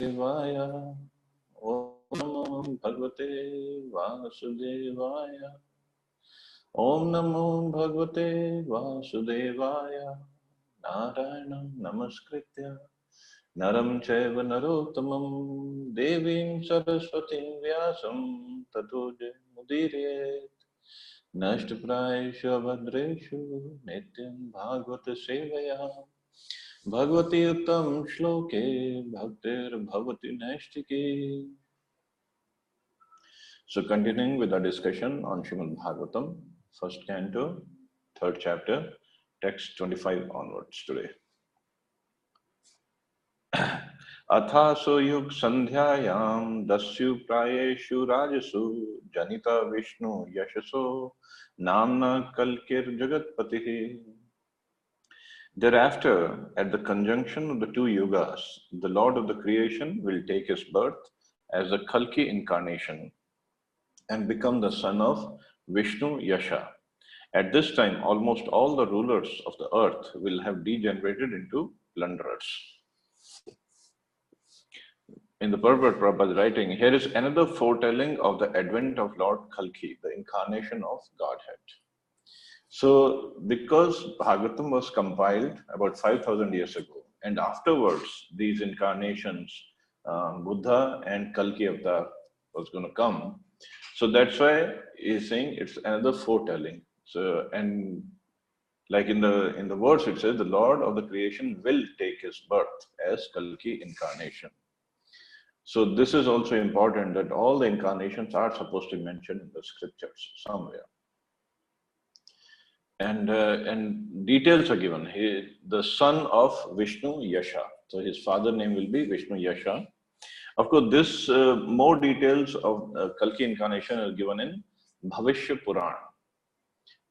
Vasudevaya. Om Namo Bhagavate Vasudevaya. Om Namo Bhagavate Vasudevaya. Narayanam Namaskritya Naram Chaiva Narottamam Devim Saraswatim Vyasam Tato Mudirayet Nashtaprayeshu Bhadreshu Nityam Bhagavata Sevaya Bhagavati Uttam Shloke Bhaktir Bhavati Nashtike. So continuing with our discussion on Srimad Bhagavatam, first canto, third chapter, text 25 onwards today. Athaso yug sandhyayam dasyu prayeshu rajasu janita Vishnu yashaso namna kalkir jagatpatihi. Thereafter, at the conjunction of the two yugas, the Lord of the creation will take his birth as a Kalki incarnation and become the son of Vishnu Yasha. At this time, almost all the rulers of the earth will have degenerated into plunderers. In the purport Prabhupada writing, here is another foretelling of the advent of Lord Kalki, the incarnation of Godhead. So, because Bhagavatam was compiled about 5,000 years ago, and afterwards these incarnations, Buddha and Kalki Avatar was going to come. So that's why he's saying it's another foretelling. So, and like in the verse it says, the Lord of the creation will take his birth as Kalki incarnation. So this is also important that all the incarnations are supposed to be mentioned in the scriptures somewhere. And details are given. He, the son of Vishnu Yasha. So his father name will be Vishnu Yasha. Of course, this more details of Kalki incarnation are given in Bhavishya Puran.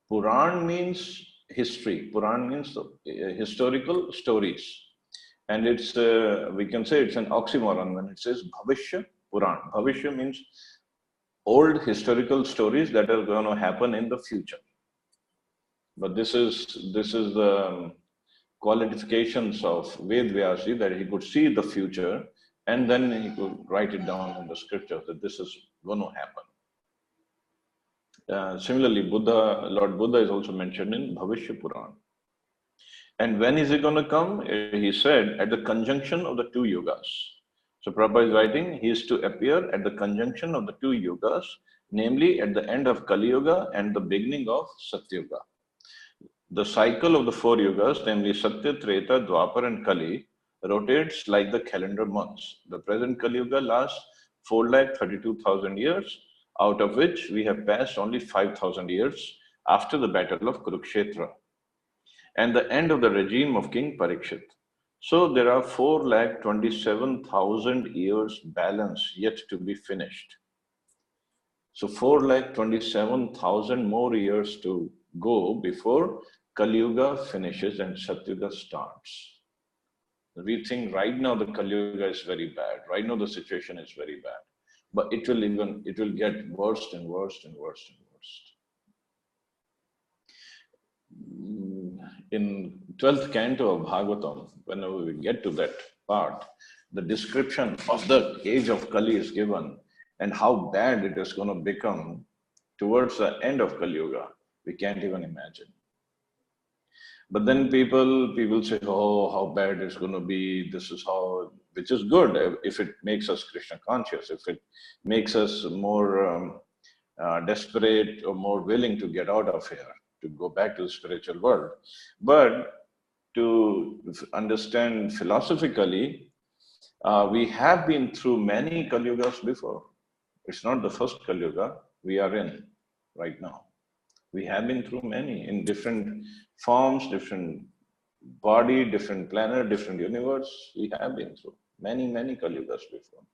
Puran means history. Puran means historical stories. And it's, we can say it's an oxymoron when it says Bhavishya Puran. Bhavishya means old historical stories that are going to happen in the future. But this is the qualifications of Ved Vyasi, that he could see the future and then he could write it down in the scripture that this is going to happen. Similarly, Lord Buddha is also mentioned in Bhavishya Puran. And when is he going to come? He said at the conjunction of the two yugas. So Prabhupada is writing, he is to appear at the conjunction of the two yugas, namely at the end of Kali Yuga and the beginning of Satyuga. The cycle of the four yugas, namely Satya, Treta, Dwapar and Kali, rotates like the calendar months. The present Kali Yuga lasts 432,000 years, out of which we have passed only 5,000 years after the battle of Kurukshetra and the end of the regime of King Parikshit. So there are 427,000 years balance yet to be finished. So 427,000 more years to go before Kali Yuga finishes and Satyuga starts. We think right now the Kali Yuga is very bad. Right now the situation is very bad. But it will get worse and worse and worse and worse. In 12th canto of Bhagavatam, whenever we get to that part, the description of the age of Kali is given and how bad it is going to become towards the end of Kali Yuga. We can't even imagine. But then people say, oh, how bad it's going to be. This is how, which is good if it makes us Krishna conscious, if it makes us more desperate or more willing to get out of here, to go back to the spiritual world. But to understand philosophically, we have been through many Kali Yugas before. It's not the first Kali Yuga we are in right now. We have been through many in different forms, different body, different planet, different universe. We have been through many, many Kali Yugas before.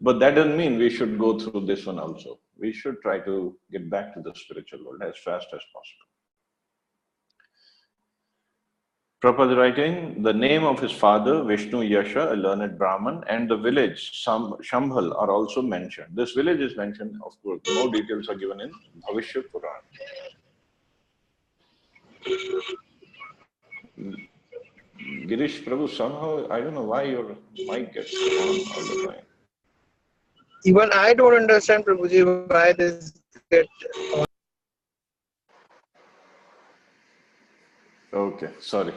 But that doesn't mean we should go through this one also. We should try to get back to the spiritual world as fast as possible. Prabhupada writing, the name of his father, Vishnu Yasha, a learned Brahman, and the village, Shambhal, are also mentioned. This village is mentioned, of course. More details are given in Bhavishya Puran. Girish Prabhu, somehow, I don't know why your mic gets on all the time. Even I don't understand, Prabhuji, why this get on. Okay, sorry.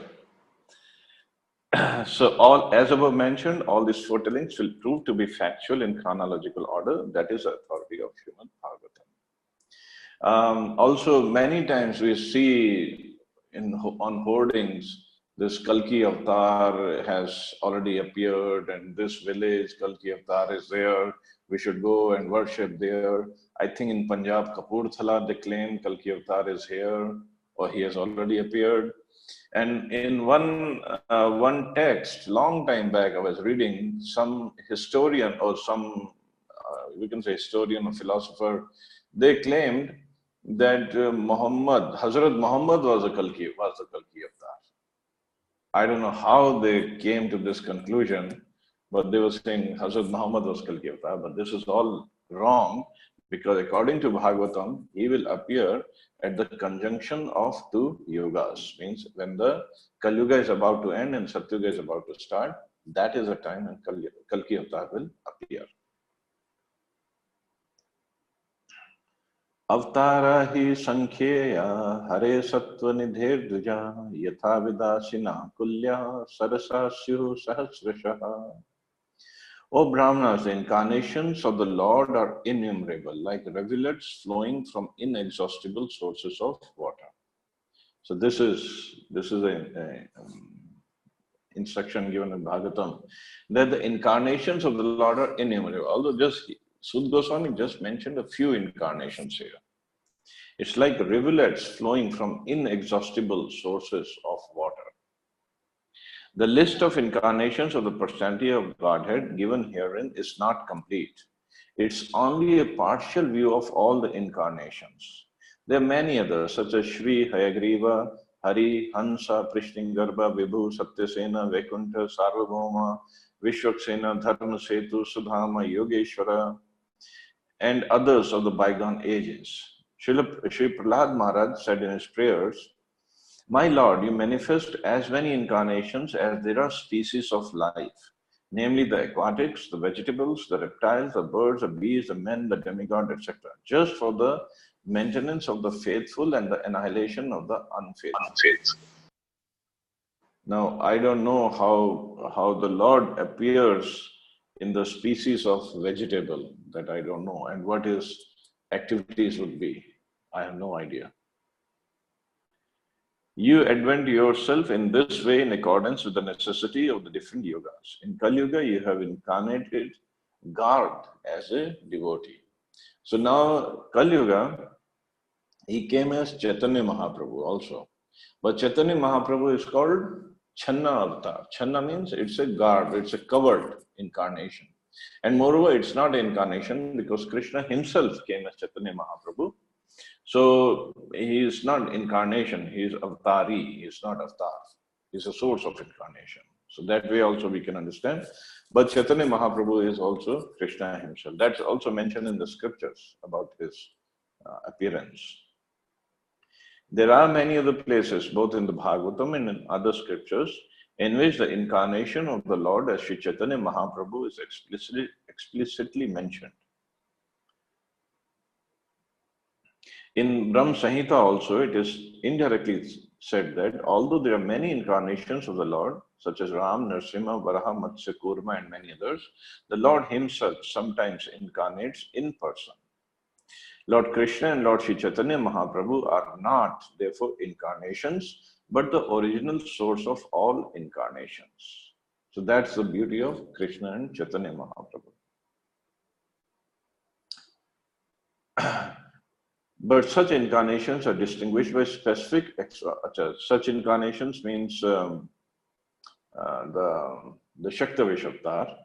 So, all as above mentioned, all these foretellings will prove to be factual in chronological order. That is the authority of Srimad Bhagavatam. Also, many times we see on hoardings, this Kalki Avatar has already appeared, and this village Kalki Avatar is there. We should go and worship there. I think in Punjab, Kapurthala, they claim Kalki Avatar is here, or he has already appeared. And in one text, long time back, I was reading some historian or some we can say historian or philosopher. They claimed that Hazrat Muhammad was the Kalki Avatar. I don't know how they came to this conclusion, but they were saying Hazrat Muhammad was Kalki Avatar. But this is all wrong because according to Bhagavatam, he will appear at the conjunction of two yugas. Means when the Kali Yuga is about to end and Satyuga is about to start, that is the time when Kalki Avatar will appear. अवतारा हि संख्येया हरे सत्व निधे द्विजा यथा विदासिना कुल्या सरसा स्युः सहस्रशः. O Brahmanas, the incarnations of the Lord are innumerable, like rivulets flowing from inexhaustible sources of water. So this is a instruction given in Bhagavatam that the incarnations of the Lord are innumerable. Although just Sud Goswami just mentioned a few incarnations here. It's like rivulets flowing from inexhaustible sources of water. The list of incarnations of the personality of Godhead given herein is not complete. It's only a partial view of all the incarnations. There are many others, such as Shri, Hayagriva, Hari, Hansa, Prishtingarbha, Vibhu, Satyasena, Vaikuntha, Sarvabhauma, Vishwaksena, Dharmasetu, Sudhama, Yogeshwara, and others of the bygone ages. Sri Prahlad Maharaj said in his prayers, "My Lord, you manifest as many incarnations as there are species of life, namely the aquatics, the vegetables, the reptiles, the birds, the bees, the men, the demigod, etc., just for the maintenance of the faithful and the annihilation of the unfaithful." Now, I don't know how the Lord appears in the species of vegetable, that I don't know, and what his activities would be. I have no idea. You advent yourself in this way in accordance with the necessity of the different yugas. In Kali Yuga, you have incarnated Gard as a devotee. So now, Kali Yuga, he came as Chaitanya Mahaprabhu also. But Chaitanya Mahaprabhu is called Channa Avatar. Channa means it's a garb, it's a covered incarnation. And moreover, it's not an incarnation because Krishna himself came as Chaitanya Mahaprabhu. So he is not incarnation, he is avatari, he is not avatar. He is a source of incarnation. So that way also we can understand. But Chaitanya Mahaprabhu is also Krishna himself. That's also mentioned in the scriptures about his appearance. There are many other places, both in the Bhagavatam and in other scriptures, in which the incarnation of the Lord as Sri Chaitanya Mahaprabhu is explicitly mentioned. In Brahm Samhita also, it is indirectly said that although there are many incarnations of the Lord, such as Ram, Narasimha, Varaha, Matsya, Kurma, and many others, the Lord himself sometimes incarnates in person. Lord Krishna and Lord Sri Chaitanya Mahaprabhu are not, therefore, incarnations, but the original source of all incarnations. So that's the beauty of Krishna and Chaitanya Mahaprabhu. But such incarnations are distinguished by specific such incarnations means the Shaktavesh avatar.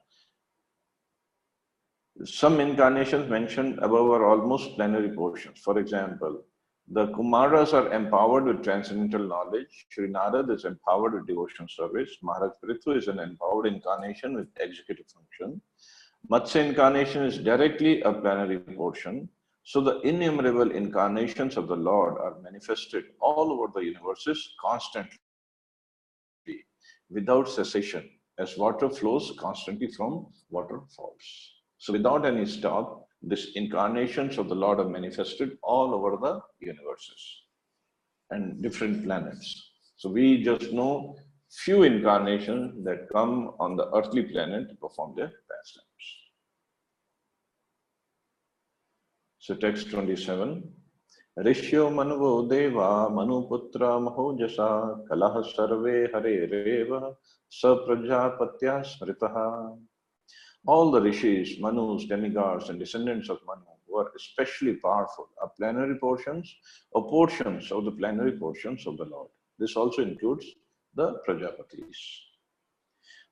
Some incarnations mentioned above are almost plenary portions. For example, the Kumaras are empowered with transcendental knowledge. Sri Narad is empowered with devotional service. Maharaj Prithu is an empowered incarnation with executive function. Matsya incarnation is directly a plenary portion. So the innumerable incarnations of the Lord are manifested all over the universes constantly, without cessation, as water flows constantly from waterfalls. So without any stop, these incarnations of the Lord are manifested all over the universes and different planets. So we just know few incarnations that come on the earthly planet to perform their pastimes. So text 27. Rishyo manuvo deva manuputra mahojasa kalaha sarve hare reva saprajapatya smritaha. All the rishis, manus, demigods, and descendants of Manu were especially powerful are plenary portions or portions of the plenary portions of the Lord. This also includes the Prajapatis.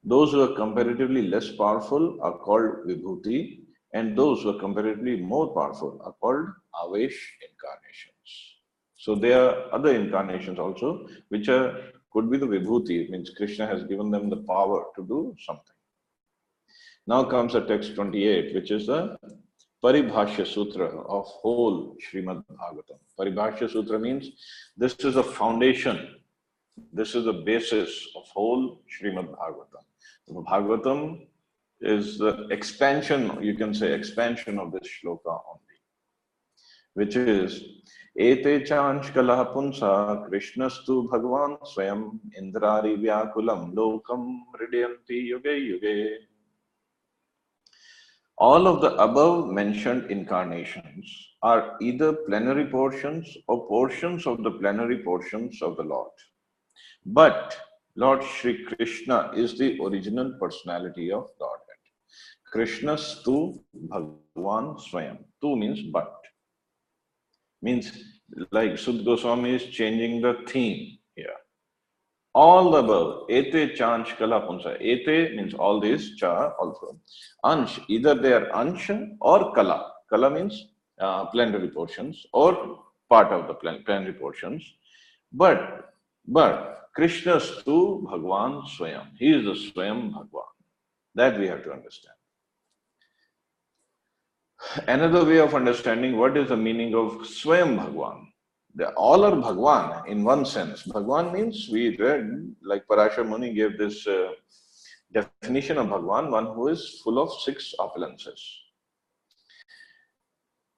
Those who are comparatively less powerful are called Vibhuti, and those who are comparatively more powerful are called Avesh incarnations. So there are other incarnations also, which could be the Vibhuti. It means Krishna has given them the power to do something. Now comes the text 28, which is the Paribhasa Sutra of whole Srimad Bhagavatam. Paribhasa Sutra means this is a foundation, this is the basis of whole Srimad Bhagavatam. The Bhagavatam is the expansion, you can say expansion of this shloka only, which is Ete chanchkala punsa Krishnastu Bhagavan Swayam Indrari Vyakulam Lokam Hridayanti Yuge Yuge. All of the above mentioned incarnations are either plenary portions or portions of the plenary portions of the Lord. But Lord Shri Krishna is the original personality of Godhead. Krishnastu Bhagavan Swayam. Tu means but. Means like Sud Goswami is changing the theme here. All the above, ete chanch kala punsa. Ete means all these, cha also. Ansh, either they are ansh or kala. Kala means plenary portions or part of the plenary portions. But Krishna's tu Bhagwan Swayam. He is the Swayam Bhagwan. That we have to understand. Another way of understanding what is the meaning of Swayam Bhagwan. They all are Bhagwan in one sense. Bhagwan means, we read, like Parashar Muni gave this definition of Bhagwan, one who is full of 6 opulences.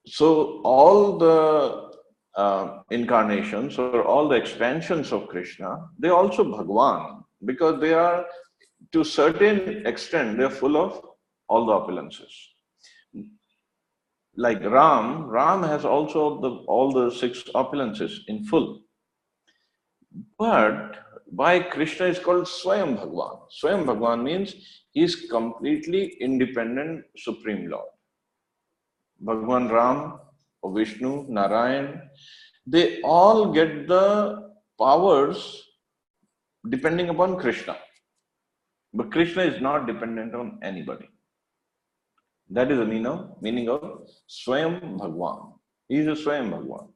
So all the incarnations or all the expansions of Krishna, they are also Bhagwan because they are, to a certain extent, they are full of all the opulences. Like Ram has also all the 6 opulences in full. But why Krishna is called Swayam Bhagwan? Swayam Bhagwan means he is completely independent Supreme Lord. Bhagwan Ram or Vishnu, Narayan, they all get the powers depending upon Krishna. But Krishna is not dependent on anybody. That is the meaning of Swayam Bhagwan. He is a Swayam Bhagwan.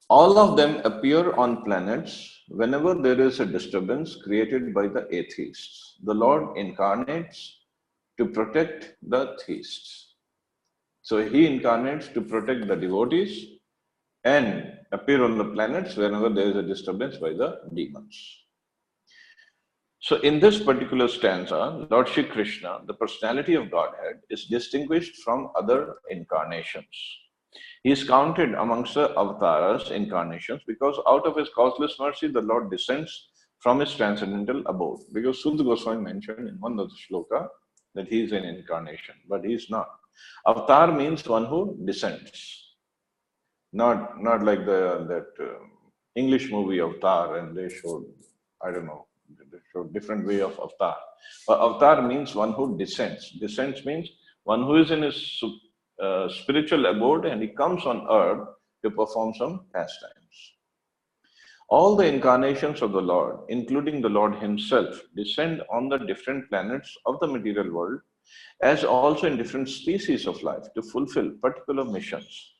All of them appear on planets whenever there is a disturbance created by the atheists. The Lord incarnates to protect the theists. So he incarnates to protect the devotees and appear on the planets whenever there is a disturbance by the demons. So in this particular stanza, Lord Shri Krishna, the personality of Godhead, is distinguished from other incarnations. He is counted amongst the Avtaras incarnations because out of his causeless mercy, the Lord descends from his transcendental abode. Because Sudha Goswami mentioned in one of the shloka that he is an incarnation, but he is not. Avtar means one who descends. Not like that English movie Avtar, and they showed, I don't know, they showed different way of Avtar. But Avtar means one who descends. Descends means one who is in his spiritual abode and he comes on earth to perform some pastimes. All the incarnations of the Lord, including the Lord himself, descend on the different planets of the material world, as also in different species of life to fulfill particular missions.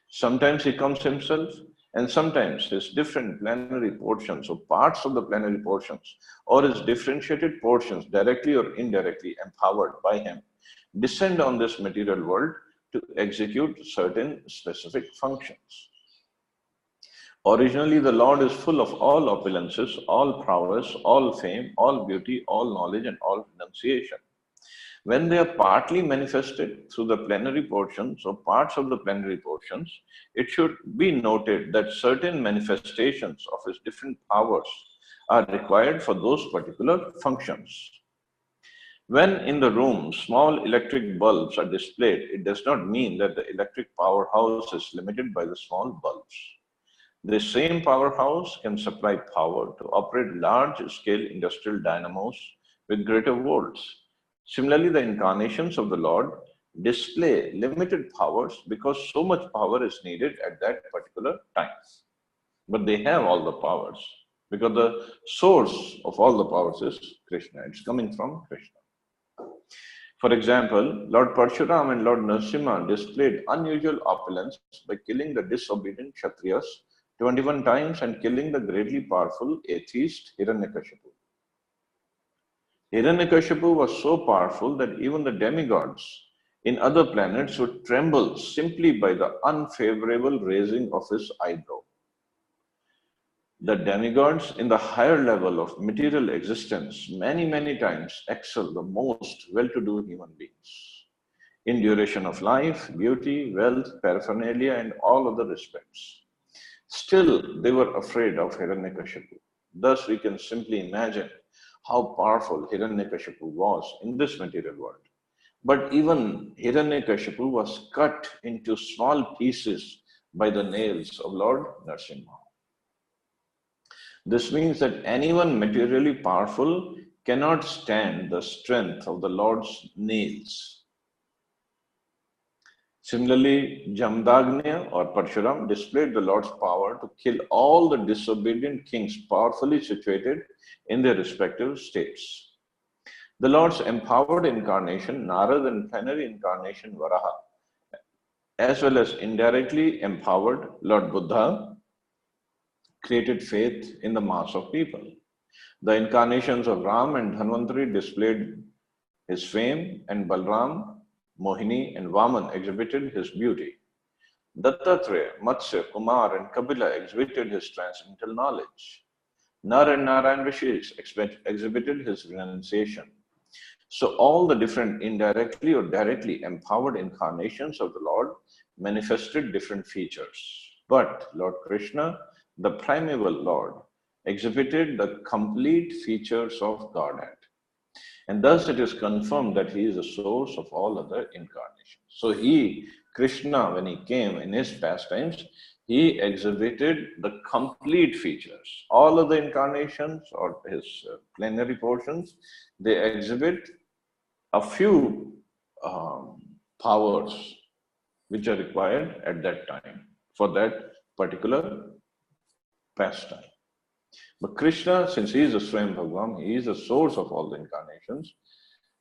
Sometimes he comes himself, and sometimes his different plenary portions or parts of the plenary portions or his differentiated portions, directly or indirectly empowered by him, descend on this material world to execute certain specific functions. Originally, the Lord is full of all opulences, all prowess, all fame, all beauty, all knowledge, and all renunciation. When they are partly manifested through the plenary portions or parts of the plenary portions, it should be noted that certain manifestations of his different powers are required for those particular functions. When in the room small electric bulbs are displayed, it does not mean that the electric powerhouse is limited by the small bulbs. The same powerhouse can supply power to operate large-scale industrial dynamos with greater volts. Similarly, the incarnations of the Lord display limited powers because so much power is needed at that particular time. But they have all the powers because the source of all the powers is Krishna. It's coming from Krishna. For example, Lord Parshuram and Lord Narasimha displayed unusual opulence by killing the disobedient Kshatriyas 21 times and killing the greatly powerful atheist Hiranyakashipu. Hiranyakashipu was so powerful that even the demigods in other planets would tremble simply by the unfavorable raising of his eyebrow. The demigods in the higher level of material existence many times excel the most well-to-do human beings in duration of life, beauty, wealth, paraphernalia, and all other respects. Still, they were afraid of Hiranyakashipu. Thus, we can simply imagine how powerful Hiranyakashipu was in this material world. But even Hiranyakashipu was cut into small pieces by the nails of Lord Narasimha. This means that anyone materially powerful cannot stand the strength of the Lord's nails. Similarly, Jamdagnya or Parshuram displayed the Lord's power to kill all the disobedient kings powerfully situated in their respective states. The Lord's empowered incarnation, Narad, and plenary incarnation, Varaha, as well as indirectly empowered Lord Buddha, created faith in the mass of people. The incarnations of Ram and Dhanvantari displayed his fame, and Balram, Mohini, and Vaman exhibited his beauty. Dattatreya, Matsya, Kumar, and Kapila exhibited his transcendental knowledge. Nar and Narayan Rishis exhibited his renunciation. So all the different indirectly or directly empowered incarnations of the Lord manifested different features. But Lord Krishna, the primeval Lord, exhibited the complete features of Godhead. And thus it is confirmed that he is the source of all other incarnations. So Krishna, when he came in his pastimes, he exhibited the complete features. All of the incarnations or his plenary portions, they exhibit a few powers which are required at that time for that particular pastime. But Krishna, since he is the Swayam Bhagavan, he is the source of all the incarnations.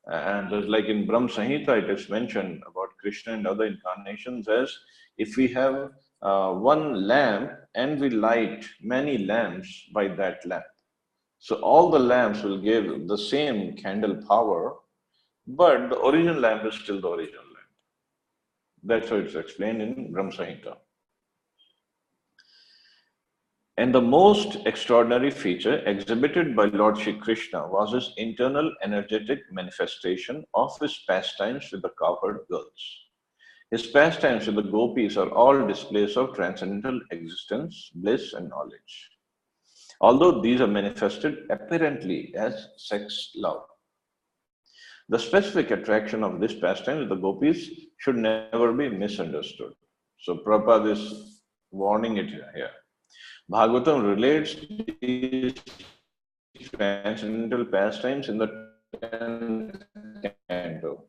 And just like in Brahm Samhita, it is mentioned about Krishna and other incarnations as if we have one lamp and we light many lamps by that lamp. So all the lamps will give the same candle power, but the original lamp is still the original lamp. That's how it's explained in Brahm Samhita. And the most extraordinary feature exhibited by Lord Shri Krishna was his internal energetic manifestation of his pastimes with the cowherd girls. His pastimes with the gopis are all displays of transcendental existence, bliss, and knowledge. Although these are manifested apparently as sex love. The specific attraction of this pastime with the gopis should never be misunderstood. So Prabhupada is warning it here. Bhagavatam relates these transcendental pastimes in the 10th canto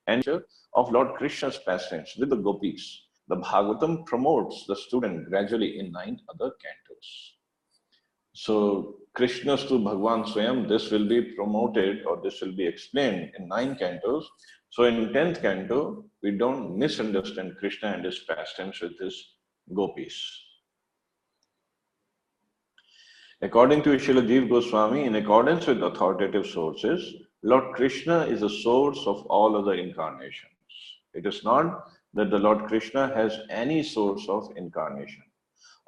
and of Lord Krishna's pastimes with the gopis. The Bhagavatam promotes the student gradually in 9 other cantos. So Krishna's to Bhagavan Swayam, this will be promoted or this will be explained in 9 cantos. So in 10th canto, we don't misunderstand Krishna and his pastimes with his gopis. According to Srila Jiva Goswami, in accordance with authoritative sources, Lord Krishna is the source of all other incarnations. It is not that the Lord Krishna has any source of incarnation.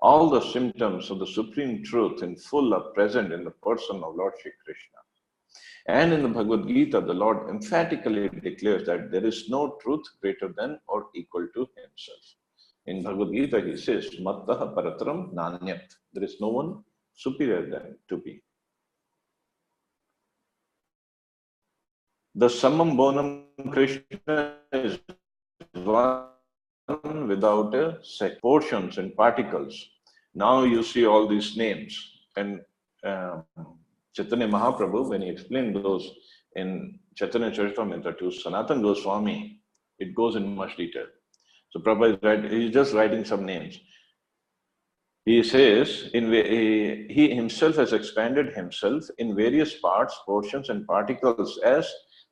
All the symptoms of the supreme truth in full are present in the person of Lord Shri Krishna. And in the Bhagavad Gita, the Lord emphatically declares that there is no truth greater than or equal to himself. In Bhagavad Gita, he says, Mattaha paratram nanyat. There is no one superior than to be. The summum bonum Krishna is one without a set, portions and particles. Now you see all these names. And Chaitanya Mahaprabhu, when he explained those in Chaitanya Charitamrita to Sanatana Goswami, it goes in much detail. So Prabhupada he's just writing some names. He says, he himself has expanded himself in various parts, portions and particles as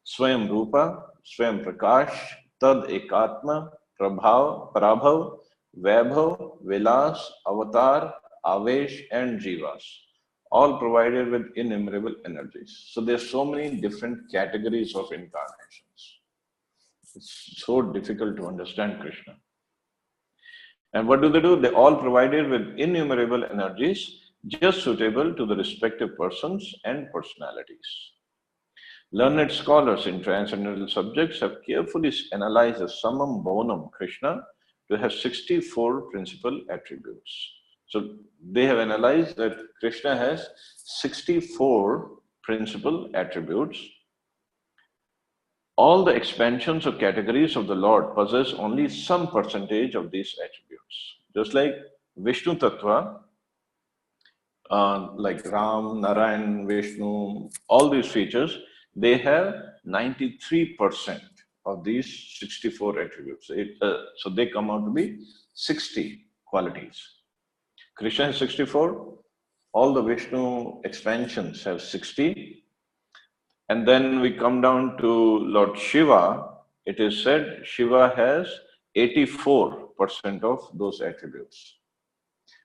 Swayam Rupa, Swayam Prakash, Tad Ekatma, Prabhav, Vaibhav, Vilas, Avatar, Avesh and Jivas, all provided with innumerable energies. So there's so many different categories of incarnations. It's so difficult to understand Krishna. And what do? They all provided with innumerable energies just suitable to the respective persons and personalities. Learned scholars in transcendental subjects have carefully analyzed the summum bonum Krishna to have 64 principal attributes. So they have analyzed that Krishna has 64 principal attributes. All the expansions or categories of the Lord possess only some percentage of these attributes. Just like Vishnu Tattva, like Ram, Narayan, Vishnu, all these features, they have 93% of these 64 attributes. So they come out to be 60 qualities. Krishna has 64, all the Vishnu expansions have 60. And then we come down to Lord Shiva. It is said Shiva has 84% of those attributes.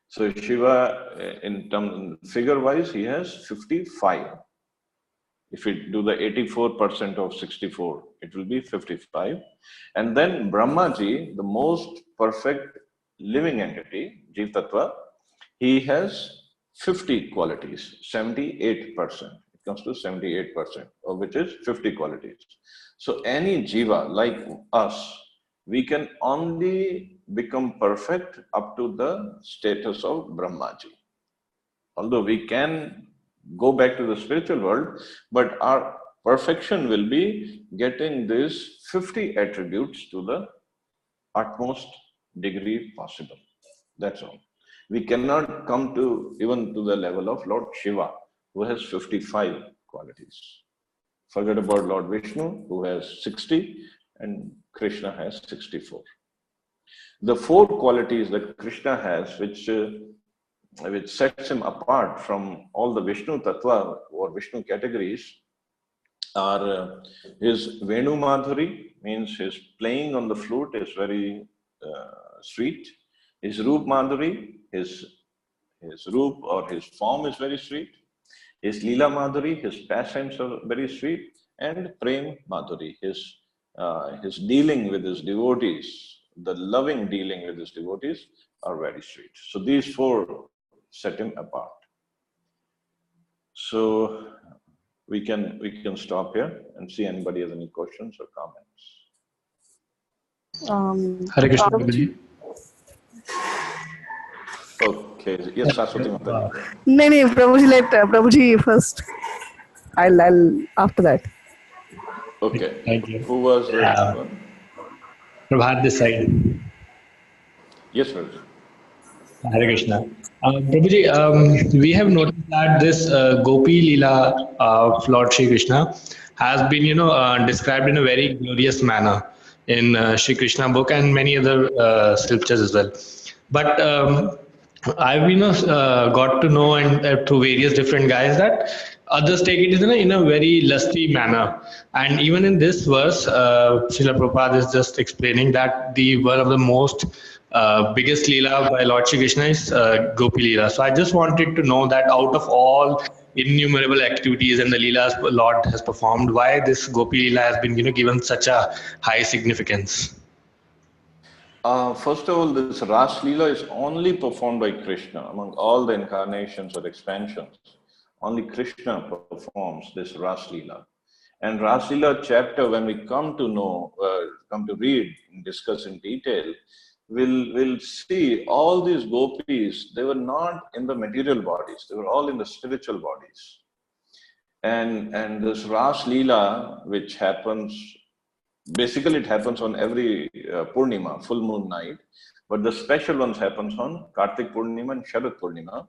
So Shiva, in terms figure-wise, he has 55. If we do the 84% of 64, it will be 55. And then Brahmaji, the most perfect living entity, Jiv Tattva, he has 50 qualities, 78%. Comes to 78%, of which is 50 qualities. So any jiva like us, we can only become perfect up to the status of Brahmaji. Although we can go back to the spiritual world, but our perfection will be getting these 50 attributes to the utmost degree possible. That's all. We cannot come to even to the level of Lord Shiva, who has 55 qualities. Forget about Lord Vishnu, who has 60, and Krishna has 64. The 4 qualities that Krishna has, which sets him apart from all the Vishnu Tattva or Vishnu categories, are his Venu Madhuri, means his playing on the flute is very sweet. His Roop Madhuri, his Roop or his form is very sweet. His Lila Madhuri, his pastimes are very sweet, and Prem Madhuri, his dealing with his devotees, the loving dealing with his devotees are very sweet. So these 4 set him apart. So we can stop here and see anybody has any questions or comments. Hare Krishna, Prabhuji. Okay. Yes, Saraswati Mataji. No, Prabhuji, let Prabhuji first. I'll after that. Okay. Thank you. Who was the Prabhat this side. Yes, Prabhuji. Hare Krishna. Prabhuji, we have noticed that this Gopi Lila of Lord Shri Krishna has been, described in a very glorious manner in Shri Krishna book and many other scriptures as well. But I've got to know and through various different guys that others take it in a very lusty manner. And even in this verse, Srila Prabhupada is just explaining that one of the most biggest Lila by Lord Shri Krishna is Gopi Lila. So I just wanted to know that out of all innumerable activities and the Leelas Lord has performed, why this Gopi Lila has been given such a high significance. First of all, this Ras Leela is only performed by Krishna among all the incarnations or expansions. Only Krishna performs this Ras Leela. And Ras Leela chapter, when we come to know, come to read and discuss in detail, we'll see all these gopis, they were not in the material bodies, they were all in the spiritual bodies. And this Ras Leela, which happens, basically it happens on every Purnima, full moon night, but the special ones happens on Kartik Purnima and Sharad Purnima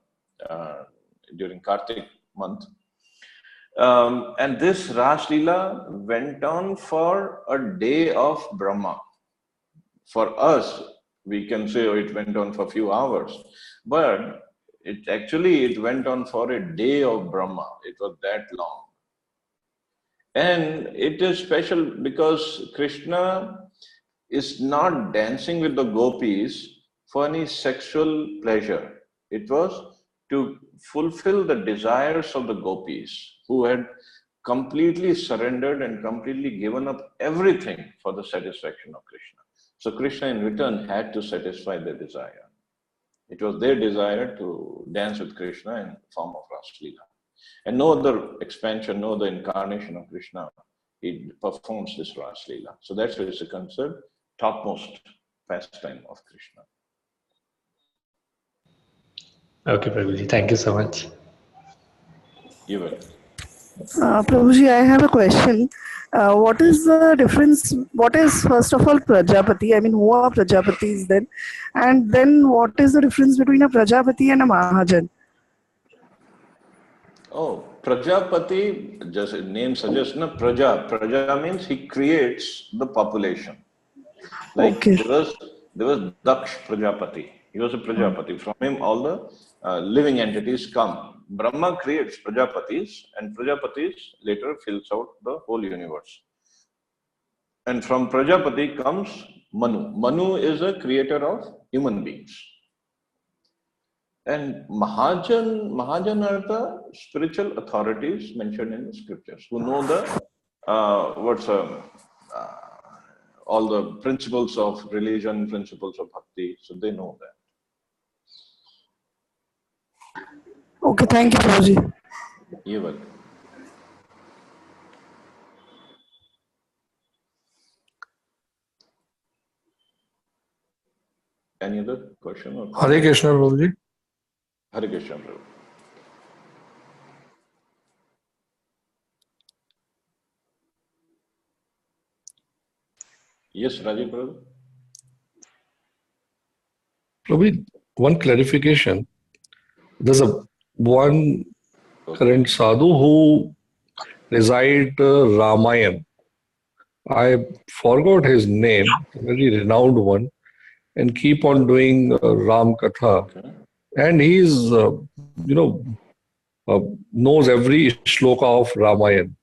during Kartik month. And this Ras Leela went on for a day of Brahma. For us, we can say, oh, it went on for a few hours, but it went on for a day of Brahma. It was that long. And it is special because Krishna is not dancing with the gopis for any sexual pleasure. It was to fulfill the desires of the gopis who had completely surrendered and completely given up everything for the satisfaction of Krishna. So Krishna in return had to satisfy their desire. It was their desire to dance with Krishna in the form of Ras Leela. And no other expansion, no other incarnation of Krishna, it performs this Ras Leela. So that's why it's considered topmost pastime of Krishna. Okay, Prabhuji, thank you so much. You will. Prabhuji, I have a question. What is the difference? What is, first of all, Prajapati? I mean, who are Prajapatis then? And then what is the difference between a Prajapati and a Mahajan? Oh, Prajapati, just name suggests, no, Praja means he creates the population. Like Okay. there was Daksh Prajapati. He was a Prajapati. From him, all the living entities come. Brahma creates Prajapatis, and Prajapatis later fills out the whole universe. And from Prajapati comes Manu. Manu is a creator of human beings. And Mahajan are the spiritual authorities mentioned in the scriptures who know the all the principles of religion, principles of bhakti. So they know that. Okay, thank you, Prabhuji. You're welcome. Any other question? Or Hare Krishna, Prabhuji. Hare Krishna, Prabhu. Yes, Rajiv, Prabhu. Prabhuji, one clarification. There's one current sadhu who recite Ramayan. I forgot his name, a very renowned one, and keep on doing Ram Katha. Okay. And he's, knows every shloka of Ramayan.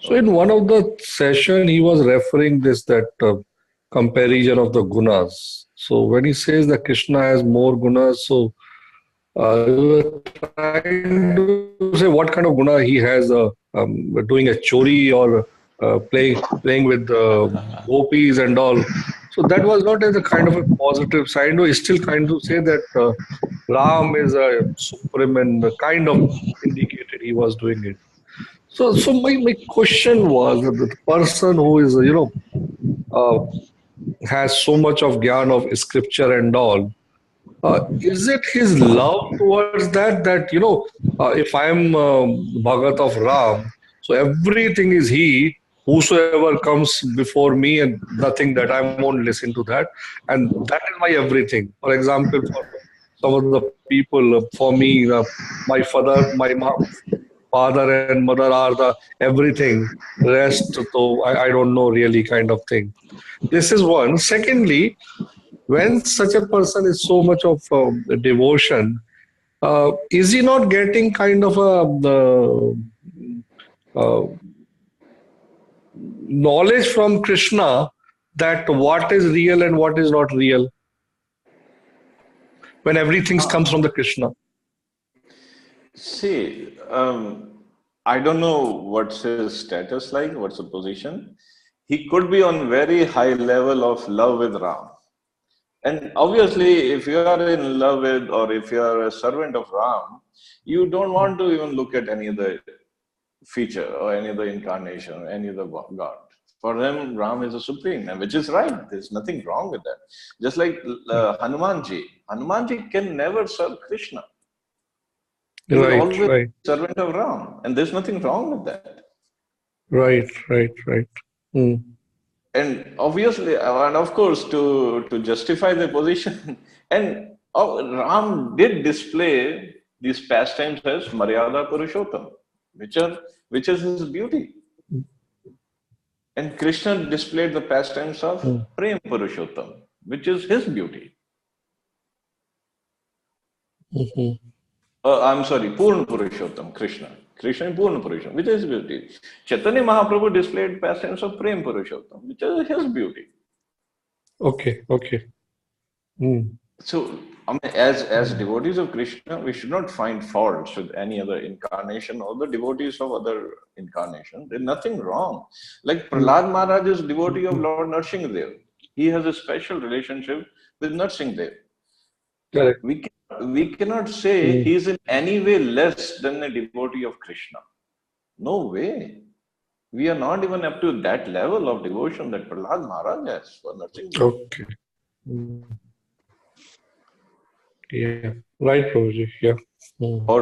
So in one of the session, he was referring that comparison of the gunas. So when he says that Krishna has more gunas, so we were trying to say what kind of guna he has, doing a chori or playing with gopis and all. So that was not as a kind of a positive sign. No, he's still kind to say that Ram is a supreme and kind of indicated he was doing it. So my question was that the person who is, has so much of gyan of scripture and all, is it his love towards that if I am Bhagat of Ram, so everything is he, whosoever comes before me and nothing that I won't listen to that, and that is my everything. For example, for some of the people, for me, my father and mother are the everything. Rest, so I don't know really kind of thing. This is one. Secondly, when such a person is so much of devotion, is he not getting kind of a knowledge from Krishna that what is real and what is not real? When everything comes from the Krishna. See, I don't know what's his status like, what's the position. he could be on very high level of love with Ram. And obviously, if you are in love with, or if you are a servant of Ram, you don't want to even look at any other feature or any other incarnation or any other God. For them, Ram is a supreme, and which is right. There's nothing wrong with that. Just like Hanumanji. Hanumanji can never serve Krishna. He was Right, always right, servant of Ram, and there's nothing wrong with that. right, right, right. Mm. And obviously, and of course, to justify the position, and Ram did display these pastimes as Maryada Purushottam, which is his beauty. And Krishna displayed the pastimes of Mm. Prem Purushottam, which is his beauty. Mhm. I'm sorry, Purna Purushottam, Krishna. Krishna is Purna Purushottam, which is his beauty. Chaitanya Mahaprabhu displayed pastimes of Prem Purushottam, which is his beauty. Okay, okay. Mm. So, I mean, as devotees of Krishna, we should not find faults with any other incarnation or the devotees of other incarnations. There's nothing wrong. Like Prahlad Maharaj is devotee of Lord Nrsimhadev. He has a special relationship with Nrsimhadev. Correct. We cannot say he is in any way less than a devotee of Krishna. No way. We are not even up to that level of devotion that Prahlad Maharaj has for Nrsimhadev. Okay. Mm. Yeah. Right, Prabhuji. Yeah. Mm. Or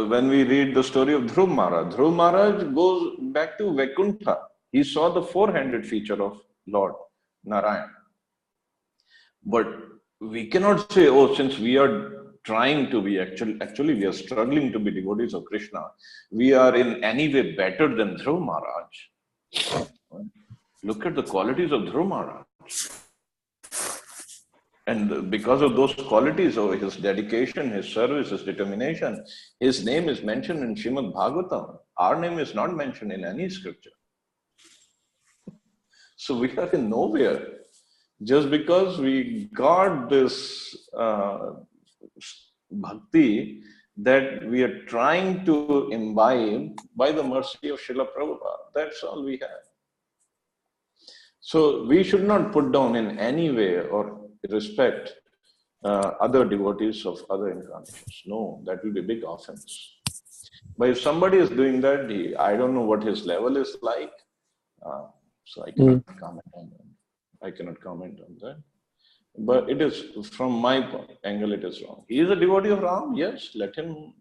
when we read the story of Dhruv Maharaj goes back to Vaikuntha. He saw the four-handed feature of Lord Narayan. But we cannot say, oh, since we are trying to be actually we are struggling to be devotees of Krishna, we are in any way better than Dhruv Maharaj. Look at the qualities of Dhruv Maharaj. And because of those qualities, of his dedication, his service, his determination, his name is mentioned in Srimad Bhagavatam. Our name is not mentioned in any scripture. So we are in nowhere. Just because we got this bhakti that we are trying to imbibe by the mercy of Srila Prabhupada. That's all we have. So we should not put down in any way or respect other devotees of other incarnations. No, that will be a big offense. But if somebody is doing that, I don't know what his level is like, so I cannot comment on that. I cannot comment on that. But it is, from my angle, it is wrong. He is a devotee of Ram. Yes, let him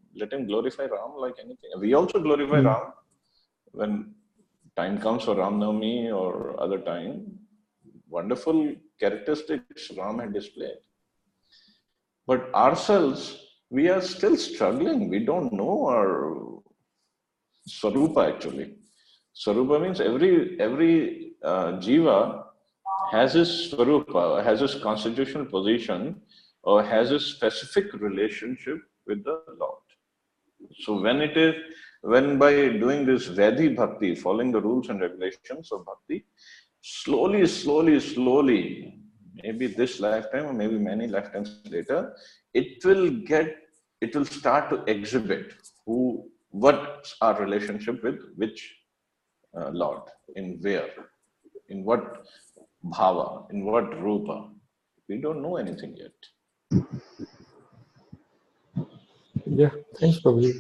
glorify Ram like anything. We also glorify Ram when time comes for Ram Navami or other time. Wonderful characteristics Ram had displayed. But ourselves, we are still struggling. We don't know our Swarupa actually. Swarupa means every jiva has his Swarupa, has his constitutional position, or has a specific relationship with the Lord. So when by doing this Vedhi Bhakti, following the rules and regulations of Bhakti, slowly, maybe this lifetime or maybe many lifetimes later, it will start to exhibit what's our relationship with which Lord, in where, in what bhava, in what rupa. We don't know anything yet. Yeah. Thanks, Prabhuji.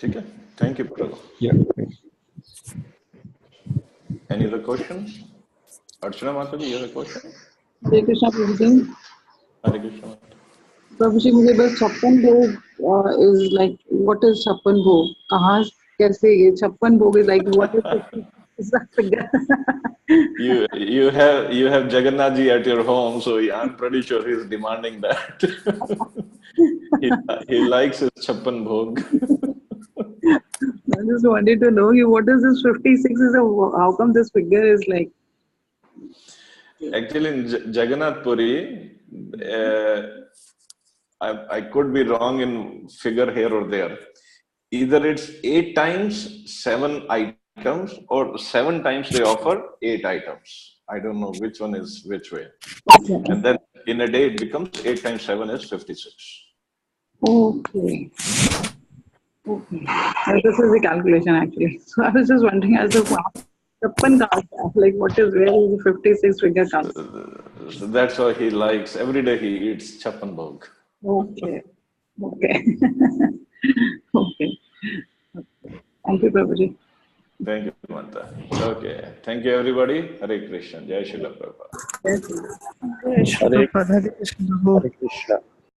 Okay? Thank you, brother. Yeah. Thanks. Any other questions? Archana Mataji, you have a question? Hare Krishna Prabhu ji Hare Krishna. प्रभु जी मुझे बस 56 भोग is like what is 56 भोग कहाँ कैसे ये 56 भोग is like what is that figure You have Jagannath ji at your home, so I'm pretty sure he's demanding that. he likes his Chappan Bhog. I just wanted to know you what is this 56 is how come this figure is like Actually, in Jagannath Puri, I could be wrong in figure here or there. Either it's 8 times 7 items or 7 times they offer 8 items. I don't know which one is which way. okay. And then in a day it becomes 8 times 7 is 56. Okay. Okay. This is the calculation actually. So I was just wondering as to Chappan caste. Like what is where is the 56 figure caste? So that's why he likes, every day he eats chappan bhog. Okay. Okay. Okay. Thank you, Prabhuji. Thank you, Manta. Okay. Thank you, everybody. Hare Krishna. Jai Shri Prabhupada. Yes. Jai Shri Hare Prabhupada, Hare Krishna Prabhu. Hare Krishna.